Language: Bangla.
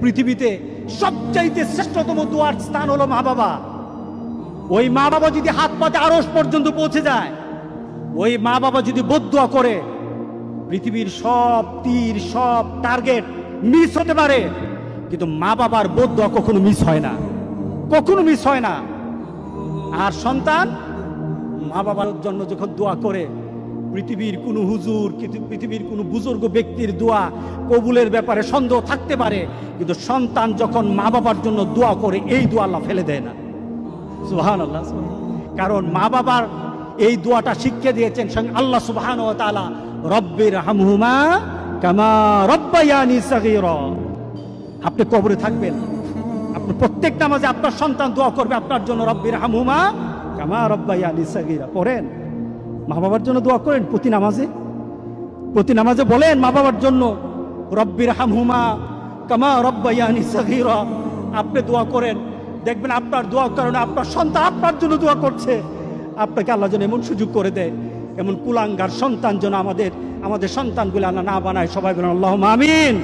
পৃথিবীতে সবচাইতে শ্রেষ্ঠতম দোয়ার স্থান হলো মা বাবা। ওই মা বাবা যদি হাত পাতে আরশ পর্যন্ত পৌঁছে যায়, ওই মা বাবা যদি বদদুয়া করে, পৃথিবীর সব তীর সব টার্গেট মিস হতে পারে, কিন্তু মা বাবার বদদুয়া কখনো মিস হয় না, কখনো মিস হয় না। আর সন্তান মা বাবার জন্য যখন দোয়া করে, পৃথিবীর কোনো হুজুর, পৃথিবীর কোনো বুজুর্গ ব্যক্তির দোয়া কবুলের ব্যাপারে সন্দেহ থাকতে পারে, কিন্তু সন্তান যখন মা বাবার জন্য দোয়া করে, এই দোয়া আল্লাহ ফেলে দেয় না। সুবহানাল্লাহ। কারণ মা বাবার এই দোয়াটা শিখিয়ে দিয়েছেন স্বয়ং আল্লাহ সুবহানাহু ওয়া তাআলা, রব্বির হামহুমা কামা রব্বায়ানি সাগীরা। আপনি কবরে থাকবেন, আপনি প্রত্যেক নামাজে আপনার সন্তান দোয়া করবে আপনার জন্য, রব্বির হামহুমা কামা রব্বায়ানি সাগীরা। পড়েন, মা বাবার জন্য দোয়া করেন প্রতি নামাজে বলেন মা বাবার জন্য, রব্বির হামহুমা কামা রব্বায়ানি সাগীরা। আপনি দোয়া করেন, দেখবেন আপনার দোয়ার কারণে আপনার সন্তান আপনার জন্য দোয়া করছে। আপনাকে আল্লাহ যেন এমন সুযোগ করে দেয়, এমন কুলাঙ্গার সন্তান যেন আমাদের সন্তানগুলো আল্লাহ না বানায়। সবাই বলেন আল্লাহুম্মা আমিন।